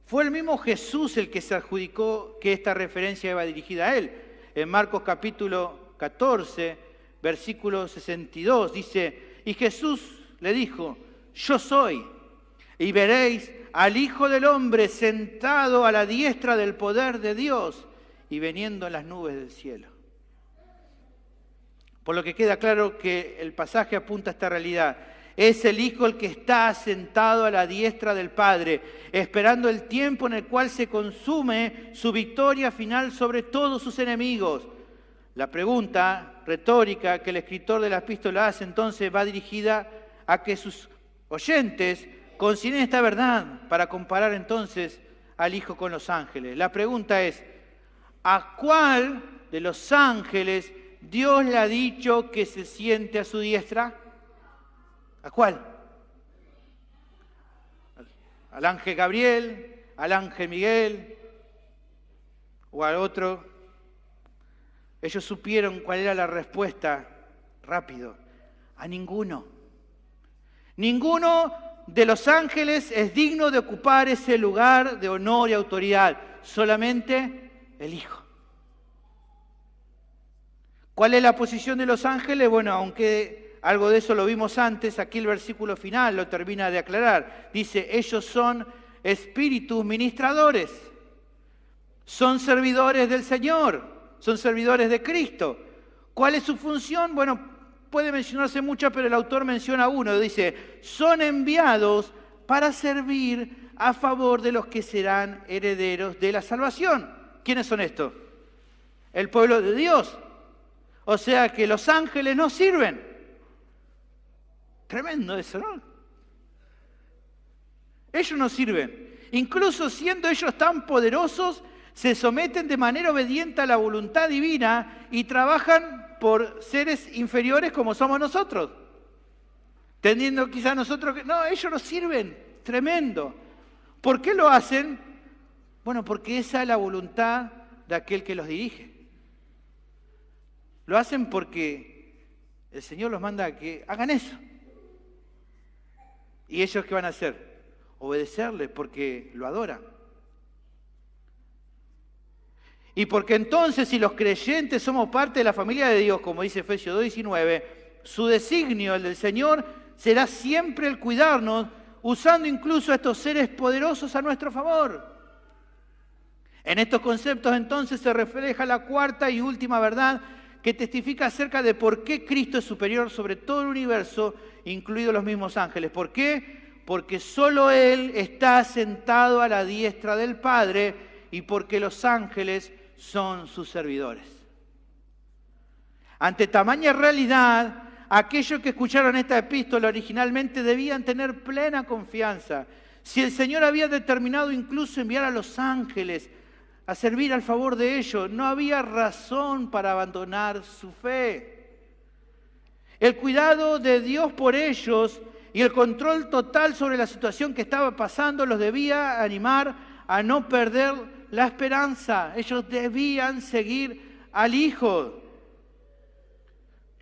fue el mismo Jesús el que se adjudicó que esta referencia iba dirigida a él. En Marcos capítulo 14, versículo 62, dice, y Jesús le dijo, yo soy, y veréis al Hijo del Hombre sentado a la diestra del poder de Dios y veniendo en las nubes del cielo. Por lo que queda claro que el pasaje apunta a esta realidad. Es el Hijo el que está sentado a la diestra del Padre, esperando el tiempo en el cual se consume su victoria final sobre todos sus enemigos. La pregunta retórica que el escritor de la epístola hace entonces va dirigida a que sus oyentes consideren esta verdad para comparar entonces al Hijo con los ángeles. La pregunta es, ¿a cuál de los ángeles Dios le ha dicho que se siente a su diestra? ¿A cuál? ¿Al ángel Gabriel? ¿Al ángel Miguel? ¿O al otro? Ellos supieron cuál era la respuesta rápido. A ninguno. Ninguno de los ángeles es digno de ocupar ese lugar de honor y autoridad. Solamente el Hijo. ¿Cuál es la posición de los ángeles? Bueno, aunque algo de eso lo vimos antes, aquí el versículo final lo termina de aclarar. Dice, ellos son espíritus ministradores. Son servidores del Señor. Son servidores de Cristo. ¿Cuál es su función? Bueno, puede mencionarse muchas, pero el autor menciona uno. Dice, son enviados para servir a favor de los que serán herederos de la salvación. ¿Quiénes son estos? El pueblo de Dios. O sea que los ángeles no sirven. Tremendo eso, ¿no? Ellos no sirven. Incluso siendo ellos tan poderosos, se someten de manera obediente a la voluntad divina y trabajan por seres inferiores como somos nosotros. Tendiendo quizás nosotros que no, ellos no sirven. Tremendo. ¿Por qué lo hacen? Bueno, porque esa es la voluntad de aquel que los dirige. Lo hacen porque el Señor los manda a que hagan eso. ¿Y ellos qué van a hacer? Obedecerle porque lo adoran. Y porque entonces si los creyentes somos parte de la familia de Dios, como dice Efesios 2:19, su designio, el del Señor, será siempre el cuidarnos, usando incluso a estos seres poderosos a nuestro favor. En estos conceptos entonces se refleja la cuarta y última verdad que testifica acerca de por qué Cristo es superior sobre todo el universo, incluidos los mismos ángeles. ¿Por qué? Porque solo Él está sentado a la diestra del Padre y porque los ángeles son sus servidores. Ante tamaña realidad, aquellos que escucharon esta epístola originalmente debían tener plena confianza. Si el Señor había determinado incluso enviar a los ángeles a servir al favor de ellos, no había razón para abandonar su fe. El cuidado de Dios por ellos y el control total sobre la situación que estaba pasando los debía animar a no perder la esperanza. Ellos debían seguir al Hijo.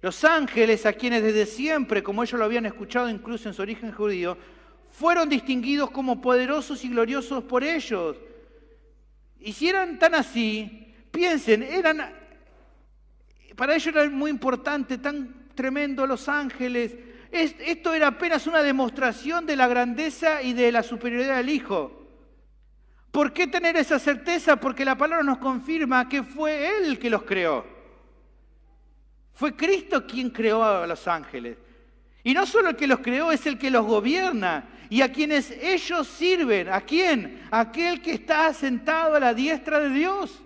Los ángeles, a quienes desde siempre, como ellos lo habían escuchado incluso en su origen judío, fueron distinguidos como poderosos y gloriosos por ellos. Y si eran tan así, piensen, para ellos era muy importante, tan tremendo los ángeles, Esto era apenas una demostración de la grandeza y de la superioridad del Hijo. ¿Por qué tener esa certeza? Porque la palabra nos confirma que fue Él el que los creó. Fue Cristo quien creó a los ángeles. Y no solo el que los creó, es el que los gobierna. Y a quienes ellos sirven. ¿A quién? A aquel que está sentado a la diestra de Dios.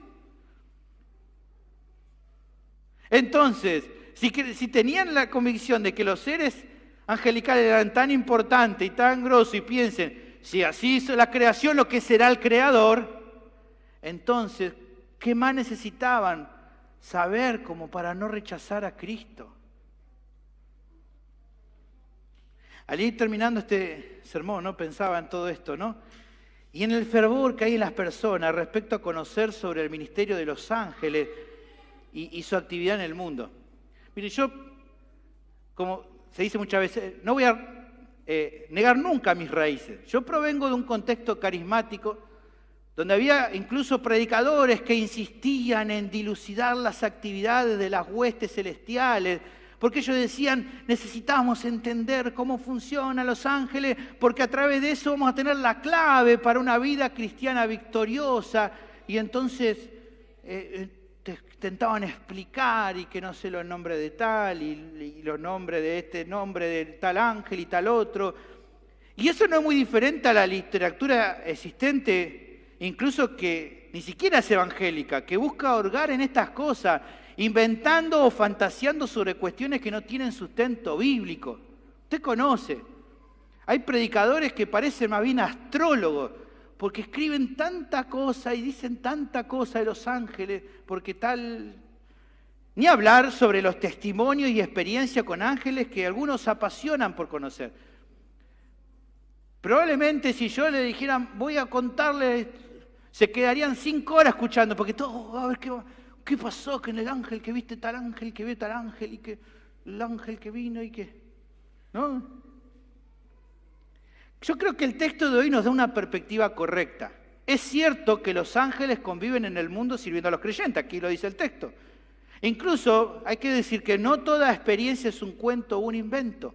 Entonces, si tenían la convicción de que los seres angelicales eran tan importantes y tan grosos, y piensen, si así hizo la creación, lo que será el Creador, entonces, ¿qué más necesitaban saber como para no rechazar a Cristo? Al ir terminando este sermón, ¿no? Pensaba en todo esto, ¿no? Y en el fervor que hay en las personas respecto a conocer sobre el ministerio de los ángeles y su actividad en el mundo. Mire, yo, como se dice muchas veces, no voy a negar nunca mis raíces. Yo provengo de un contexto carismático donde había incluso predicadores que insistían en dilucidar las actividades de las huestes celestiales, porque ellos decían, necesitamos entender cómo funcionan los ángeles, porque a través de eso vamos a tener la clave para una vida cristiana victoriosa. Y entonces te intentaban explicar y que no sé los nombres de tal y los nombres de este nombre de tal ángel y tal otro. Y eso no es muy diferente a la literatura existente, incluso que ni siquiera es evangélica, que busca hurgar en estas cosas, inventando o fantaseando sobre cuestiones que no tienen sustento bíblico. Usted conoce. Hay predicadores que parecen más bien astrólogos, porque escriben tanta cosa y dicen tanta cosa de los ángeles, porque tal... Ni hablar sobre los testimonios y experiencias con ángeles que algunos apasionan por conocer. Probablemente si yo le dijera, voy a contarle, se quedarían 5 horas escuchando, porque todo, a ver qué pasó, que en el ángel que viste tal ángel, que ve tal ángel, y que el ángel que vino y que... ¿No? Yo creo que el texto de hoy nos da una perspectiva correcta. Es cierto que los ángeles conviven en el mundo sirviendo a los creyentes, aquí lo dice el texto. Incluso hay que decir que no toda experiencia es un cuento o un invento.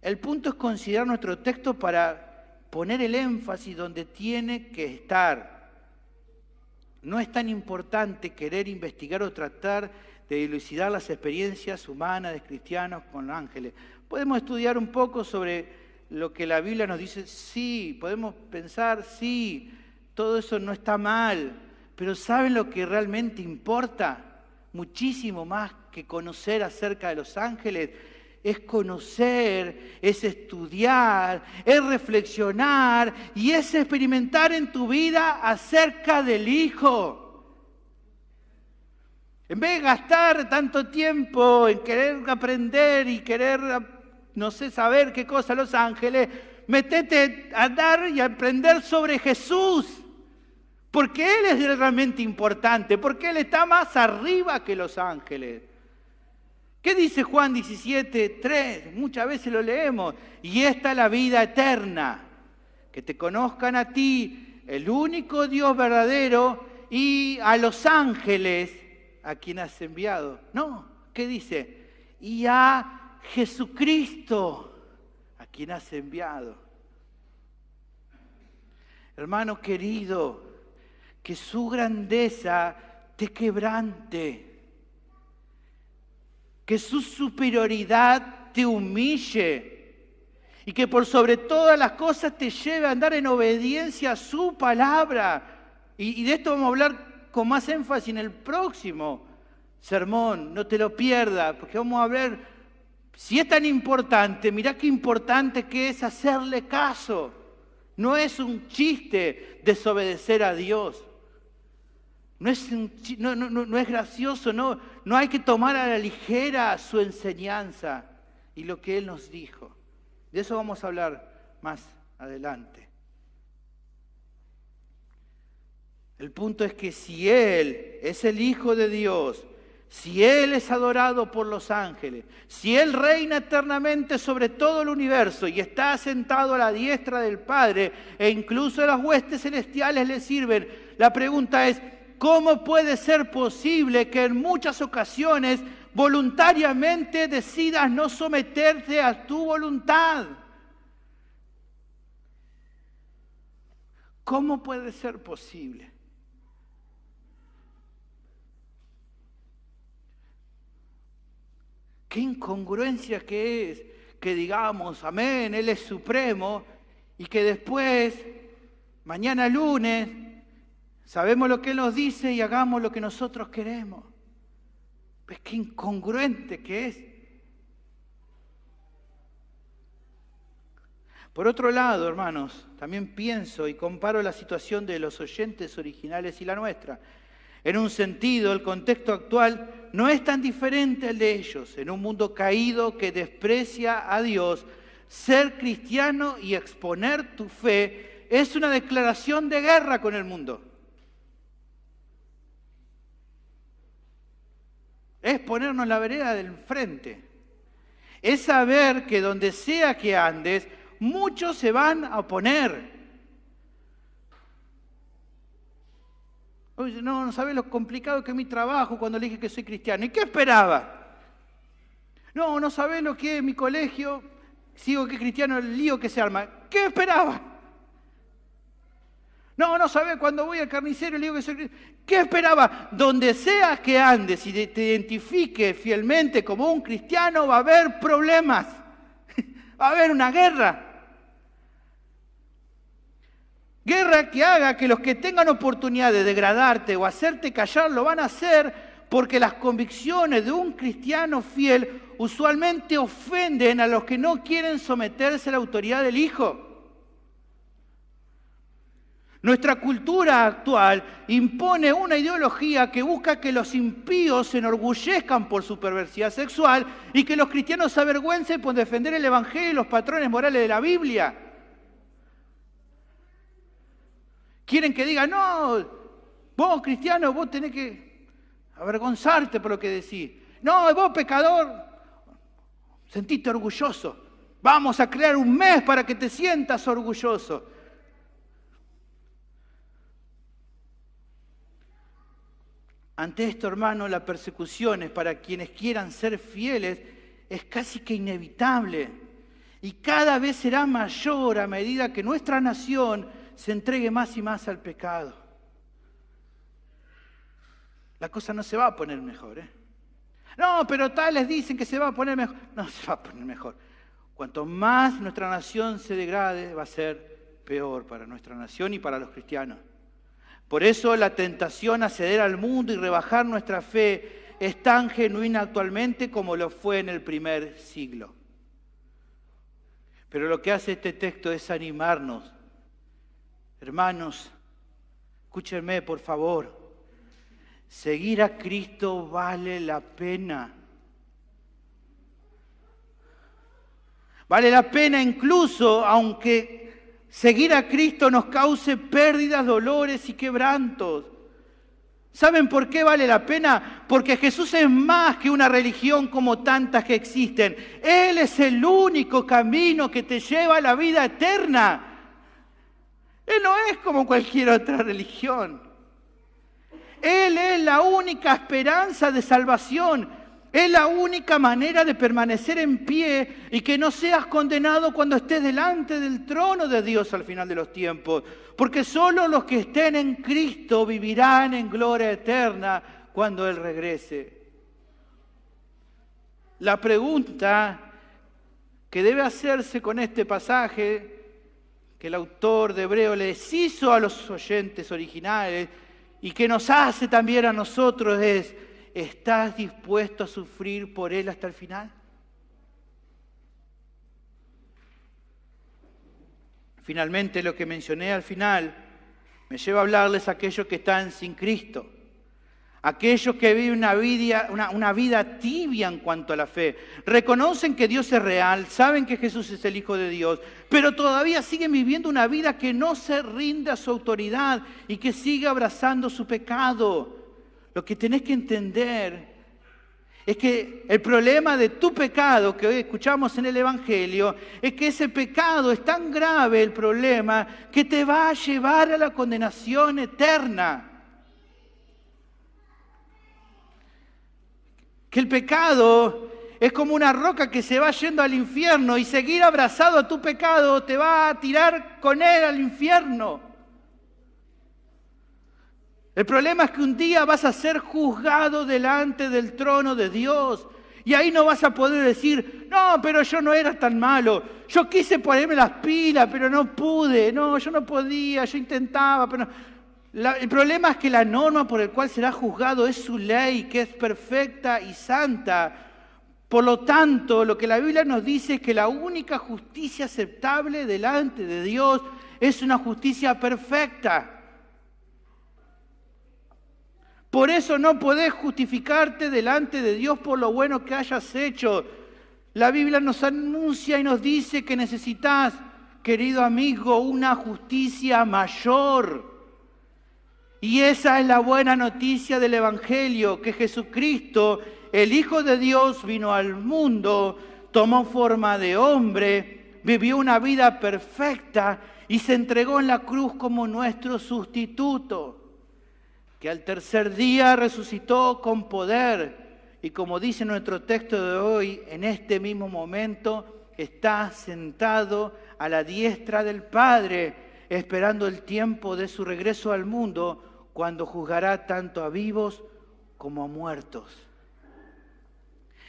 El punto es considerar nuestro texto para poner el énfasis donde tiene que estar. No es tan importante querer investigar o tratar de dilucidar las experiencias humanas de cristianos con los ángeles. Podemos estudiar un poco sobre lo que la Biblia nos dice, sí, podemos pensar, sí, todo eso no está mal, pero ¿saben lo que realmente importa? Muchísimo más que conocer acerca de los ángeles, es conocer, es estudiar, es reflexionar y es experimentar en tu vida acerca del Hijo. En vez de gastar tanto tiempo en querer aprender y querer, no sé, saber qué cosa los ángeles, metete a dar y a aprender sobre Jesús. Porque Él es realmente importante, porque Él está más arriba que los ángeles. ¿Qué dice Juan 17:3? Muchas veces lo leemos. Y esta es la vida eterna, que te conozcan a ti, el único Dios verdadero, y a los ángeles a quien has enviado. No, ¿qué dice? Y a Jesucristo a quien has enviado. Hermano querido, que su grandeza te quebrante. Que su superioridad te humille y que por sobre todas las cosas te lleve a andar en obediencia a su palabra. Y de esto vamos a hablar con más énfasis en el próximo sermón, no te lo pierdas, porque vamos a ver, si es tan importante, mirá qué importante que es hacerle caso. No es un chiste desobedecer a Dios. No es gracioso, no hay que tomar a la ligera su enseñanza y lo que Él nos dijo. De eso vamos a hablar más adelante. El punto es que si Él es el Hijo de Dios, si Él es adorado por los ángeles, si Él reina eternamente sobre todo el universo y está sentado a la diestra del Padre e incluso las huestes celestiales le sirven, la pregunta es, ¿cómo puede ser posible que en muchas ocasiones voluntariamente decidas no someterte a tu voluntad. ¿Cómo puede ser posible? Qué incongruencia que es que digamos, amén, Él es supremo, y que después, mañana lunes, sabemos lo que Él nos dice y hagamos lo que nosotros queremos. ¿Ves qué incongruente que es? Por otro lado, hermanos, también pienso y comparo la situación de los oyentes originales y la nuestra. En un sentido, el contexto actual no es tan diferente al de ellos. En un mundo caído que desprecia a Dios, ser cristiano y exponer tu fe es una declaración de guerra con el mundo. Es ponernos en la vereda del frente. Es saber que donde sea que andes, muchos se van a oponer. Oye, no sabes lo complicado que es mi trabajo cuando le dije que soy cristiano. ¿Y qué esperaba? No sabes lo que es mi colegio. Sigo que es cristiano, el lío que se arma. ¿Qué esperaba? No sabes cuando voy al carnicero y le digo que soy cristiano. ¿Qué esperaba? Donde sea que andes y te identifiques fielmente como un cristiano, va a haber problemas. Va a haber una guerra. Guerra que haga que los que tengan oportunidad de degradarte o hacerte callar lo van a hacer porque las convicciones de un cristiano fiel usualmente ofenden a los que no quieren someterse a la autoridad del Hijo. Nuestra cultura actual impone una ideología que busca que los impíos se enorgullezcan por su perversidad sexual y que los cristianos se avergüencen por defender el Evangelio y los patrones morales de la Biblia. Quieren que digan, no, vos cristiano, vos tenés que avergonzarte por lo que decís. No, vos pecador, sentiste orgulloso. Vamos a crear un mes para que te sientas orgulloso. Ante esto, hermano, la persecución para quienes quieran ser fieles es casi que inevitable. Y cada vez será mayor a medida que nuestra nación se entregue más y más al pecado. La cosa no se va a poner mejor, ¿eh? No, pero tales dicen que se va a poner mejor. No se va a poner mejor. Cuanto más nuestra nación se degrade, va a ser peor para nuestra nación y para los cristianos. Por eso la tentación a ceder al mundo y rebajar nuestra fe es tan genuina actualmente como lo fue en el primer siglo. Pero lo que hace este texto es animarnos. Hermanos, escúchenme por favor. Seguir a Cristo vale la pena. Vale la pena incluso aunque seguir a Cristo nos cause pérdidas, dolores y quebrantos. ¿Saben por qué vale la pena? Porque Jesús es más que una religión como tantas que existen. Él es el único camino que te lleva a la vida eterna. Él no es como cualquier otra religión. Él es la única esperanza de salvación. Es la única manera de permanecer en pie y que no seas condenado cuando estés delante del trono de Dios al final de los tiempos. Porque solo los que estén en Cristo vivirán en gloria eterna cuando Él regrese. La pregunta que debe hacerse con este pasaje que el autor de Hebreo les hizo a los oyentes originales y que nos hace también a nosotros es: ¿estás dispuesto a sufrir por Él hasta el final? Finalmente, lo que mencioné al final me lleva a hablarles a aquellos que están sin Cristo. Aquellos que viven una vida tibia en cuanto a la fe. Reconocen que Dios es real, saben que Jesús es el Hijo de Dios, pero todavía siguen viviendo una vida que no se rinde a su autoridad y que sigue abrazando su pecado. Lo que tenés que entender es que el problema de tu pecado que hoy escuchamos en el Evangelio es que ese pecado es tan grave, el problema, que te va a llevar a la condenación eterna. Que el pecado es como una roca que se va yendo al infierno y seguir abrazado a tu pecado te va a tirar con él al infierno. El problema es que un día vas a ser juzgado delante del trono de Dios y ahí no vas a poder decir, no, pero yo no era tan malo, yo quise ponerme las pilas, pero no pude, no, yo no podía, yo intentaba, pero no. El problema es que la norma por la cual será juzgado es su ley, que es perfecta y santa. Por lo tanto, lo que la Biblia nos dice es que la única justicia aceptable delante de Dios es una justicia perfecta. Por eso no podés justificarte delante de Dios por lo bueno que hayas hecho. La Biblia nos anuncia y nos dice que necesitas, querido amigo, una justicia mayor. Y esa es la buena noticia del Evangelio, que Jesucristo, el Hijo de Dios, vino al mundo, tomó forma de hombre, vivió una vida perfecta y se entregó en la cruz como nuestro sustituto, que al tercer día resucitó con poder y, como dice nuestro texto de hoy, en este mismo momento está sentado a la diestra del Padre, esperando el tiempo de su regreso al mundo, cuando juzgará tanto a vivos como a muertos.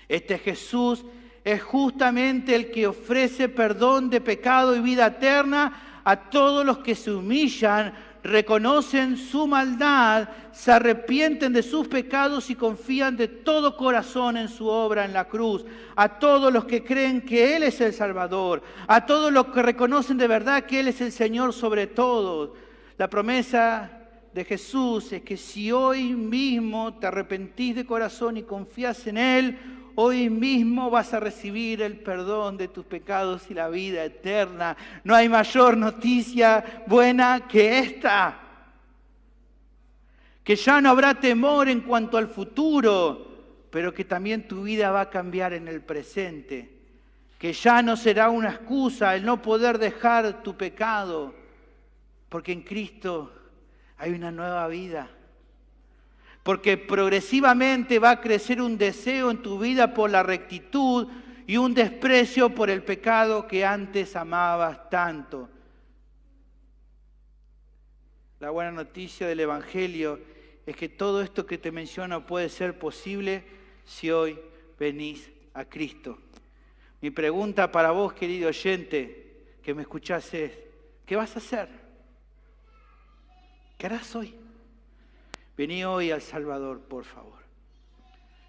Este Jesús es justamente el que ofrece perdón de pecado y vida eterna a todos los que se humillan, reconocen su maldad, se arrepienten de sus pecados y confían de todo corazón en su obra en la cruz. A todos los que creen que Él es el Salvador, a todos los que reconocen de verdad que Él es el Señor sobre todos. La promesa de Jesús es que si hoy mismo te arrepentís de corazón y confías en Él, hoy mismo vas a recibir el perdón de tus pecados y la vida eterna. No hay mayor noticia buena que esta. Que ya no habrá temor en cuanto al futuro, pero que también tu vida va a cambiar en el presente. Que ya no será una excusa el no poder dejar tu pecado, porque en Cristo hay una nueva vida. Porque progresivamente va a crecer un deseo en tu vida por la rectitud y un desprecio por el pecado que antes amabas tanto. La buena noticia del Evangelio es que todo esto que te menciono puede ser posible si hoy venís a Cristo. Mi pregunta para vos, querido oyente, que me escuchás es, ¿qué vas a hacer? ¿Qué harás hoy? Vení hoy al Salvador, por favor.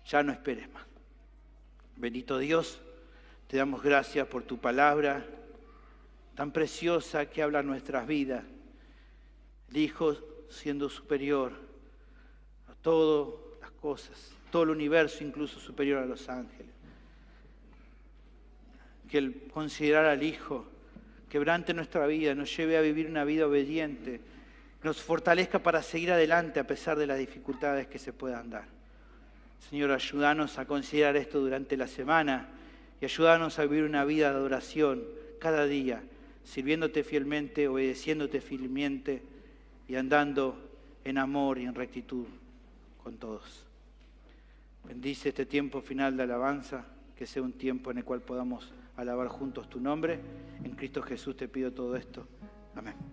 Ya no esperes más. Bendito Dios, te damos gracias por tu palabra tan preciosa que habla nuestras vidas. El Hijo siendo superior a todas las cosas, todo el universo, incluso superior a los ángeles. Que el considerar al Hijo quebrante nuestra vida, nos lleve a vivir una vida obediente, nos fortalezca para seguir adelante a pesar de las dificultades que se puedan dar. Señor, ayúdanos a considerar esto durante la semana y ayúdanos a vivir una vida de adoración cada día, sirviéndote fielmente, obedeciéndote fielmente y andando en amor y en rectitud con todos. Bendice este tiempo final de alabanza, que sea un tiempo en el cual podamos alabar juntos tu nombre. En Cristo Jesús te pido todo esto. Amén.